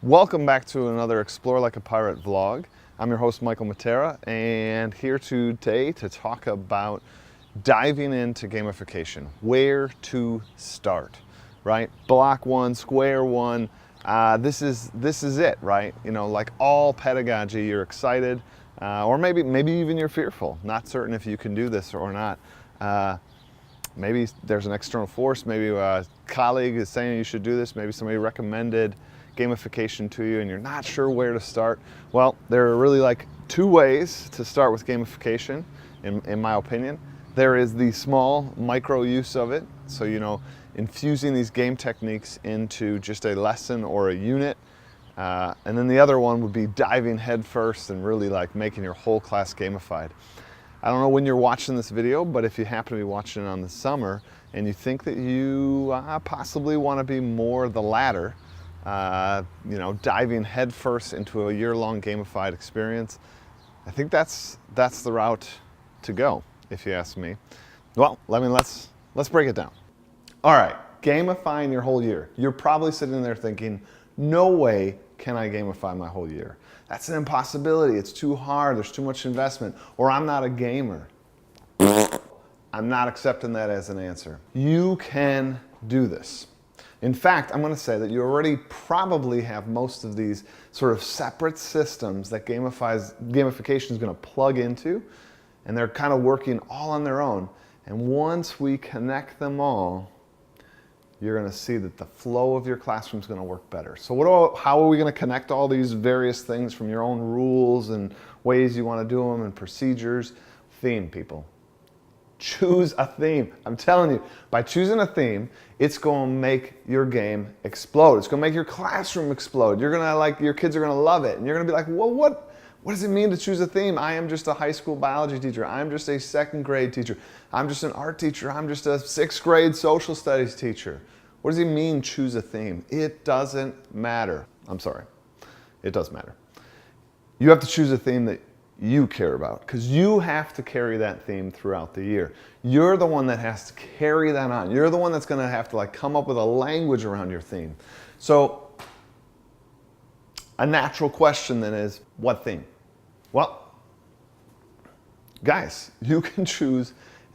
Welcome back to another Explore Like a Pirate vlog. I'm your host, mrmatera, and here today to talk about diving into gamification. Where to start, right? Block one, square one. This is it, right? You know, like all pedagogy, you're excited, or maybe even you're fearful, not certain if you can do this or not. Maybe there's an external force, maybe a colleague is saying you should do this, maybe somebody recommended gamification to you and you're not sure where to start. Well, there are really like two ways to start with gamification, in my opinion. There is the small micro use of it, so infusing these game techniques into just a lesson or a unit. And then the other one would be diving headfirst and really like making your whole class gamified. I don't know when you're watching this video, but if you happen to be watching it on the summer and you think that you possibly want to be more the latter, diving headfirst into a year-long gamified experience, I think that's the route to go, if you ask me. Well, let's break it down. All right, gamifying your whole year. You're probably sitting there thinking, no way can I gamify my whole year. That's an impossibility. It's too hard. There's too much investment. Or I'm not a gamer. I'm not accepting that as an answer. You can do this. In fact, I'm going to say that you already probably have most of these sort of separate systems that gamification is going to plug into, and they're kind of working all on their own. And once we connect them all, you're going to see that the flow of your classroom is going to work better. So how are we going to connect all these various things from your own rules and ways you want to do them and procedures? Theme, people. Choose a theme. I'm telling you, by choosing a theme, it's going to make your game explode. It's going to make your classroom explode. Your kids are going to love it. And you're going to be like, well, what does it mean to choose a theme? I am just a high school biology teacher. I'm just a second grade teacher. I'm just an art teacher. I'm just a sixth grade social studies teacher. What does it mean, choose a theme? It doesn't matter. I'm sorry. It does matter. You have to choose a theme that you care about, because you have to carry that theme throughout the year. You're the one that has to carry that on. You're the one that's going to have to come up with a language around your theme. So a natural question then is, what theme? Well, guys, you can choose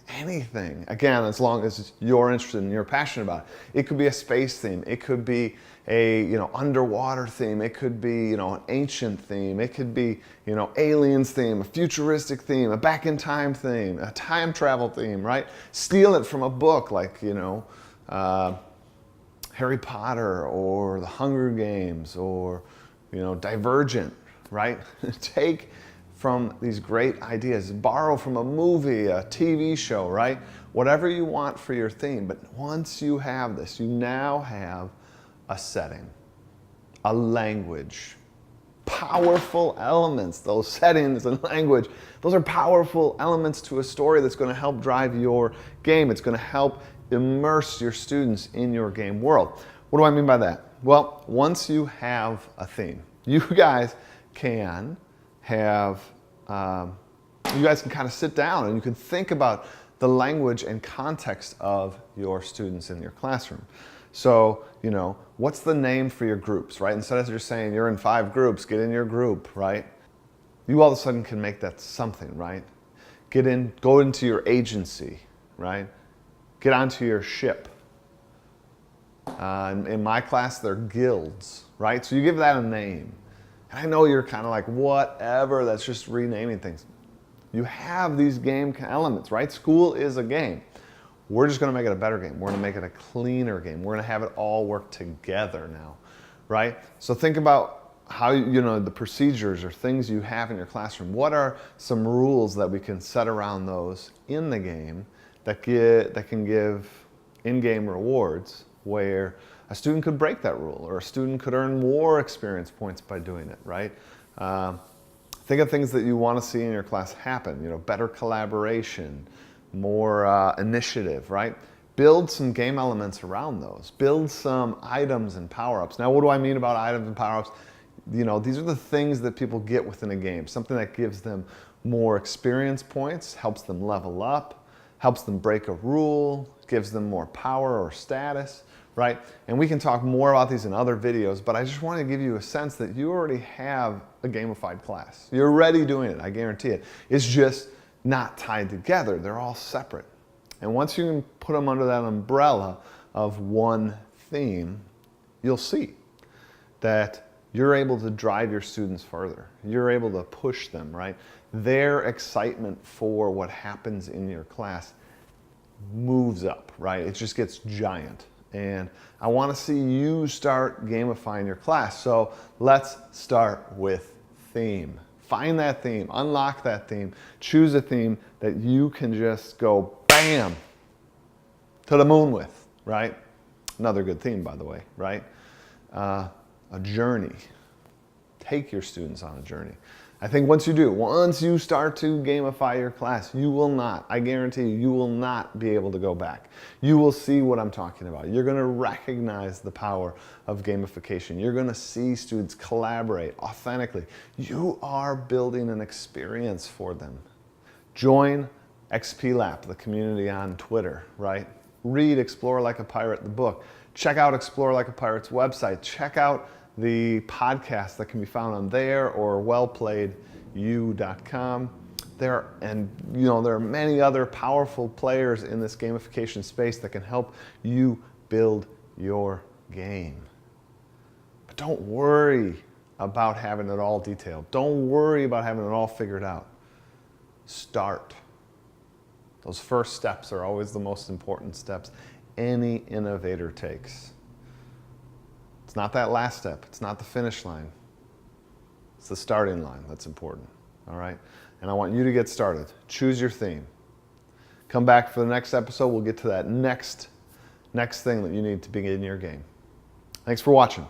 anything. Again, as long as you're interested and you're passionate about it. It could be a space theme. It could be a underwater theme. It could be an ancient theme. It could be aliens theme, a futuristic theme, a back in time theme, a time travel theme, right? Steal it from a book like Harry Potter or The Hunger Games or Divergent, right? Take from these great ideas, borrow from a movie, a TV show, right? Whatever you want for your theme. But once you have this, you now have a setting, a language, powerful elements. Those settings and language, those are powerful elements to a story that's going to help drive your game. It's going to help immerse your students in your game world. What do I mean by that? Well, once you have a theme, you guys can kind of sit down and you can think about the language and context of your students in your classroom. So, what's the name for your groups, right? Instead of just saying you're in 5 groups, get in your group, right? You all of a sudden can make that something, right? Go into your agency, right? Get onto your ship. In my class, they're guilds, right? So you give that a name. And I know you're kind of like, whatever, that's just renaming things. You have these game elements, right? School is a game. We're just going to make it a better game. We're going to make it a cleaner game. We're going to have it all work together now, right? So think about how, the procedures or things you have in your classroom. What are some rules that we can set around those in the game that can give in-game rewards where a student could break that rule, or a student could earn more experience points by doing it, right? Think of things that you want to see in your class happen, better collaboration, more initiative, right? Build some game elements around those. Build some items and power-ups. Now, what do I mean about items and power-ups? These are the things that people get within a game, something that gives them more experience points, helps them level up, helps them break a rule, gives them more power or status, right? And we can talk more about these in other videos, but I just want to give you a sense that you already have a gamified class. You're already doing it, I guarantee it. It's just not tied together. They're all separate. And once you can put them under that umbrella of one theme, you'll see that you're able to drive your students further. You're able to push them, right? Their excitement for what happens in your class moves up, right? It just gets giant. And I want to see you start gamifying your class. So let's start with theme. Find that theme, unlock that theme, choose a theme that you can just go bam to the moon with, right? Another good theme, by the way, right? A journey. Take your students on a journey. I think once you start to gamify your class, you will not, I guarantee you will not be able to go back. You will see what I'm talking about. You're going to recognize the power of gamification. You're going to see students collaborate authentically. You are building an experience for them. Join XPLAP, the community on Twitter, right? Read Explore Like a Pirate, the book. Check out Explore Like a Pirate's website. Check out the podcast that can be found on there or wellplayedu.com. There are many other powerful players in this gamification space that can help you build your game. But don't worry about having it all detailed. Don't worry about having it all figured out. Start. Those first steps are always the most important steps any innovator takes. It's not that last step. It's not the finish line. It's the starting line that's important, all right? And I want you to get started. Choose your theme. Come back for the next episode. We'll get to that next thing that you need to begin your game. Thanks for watching.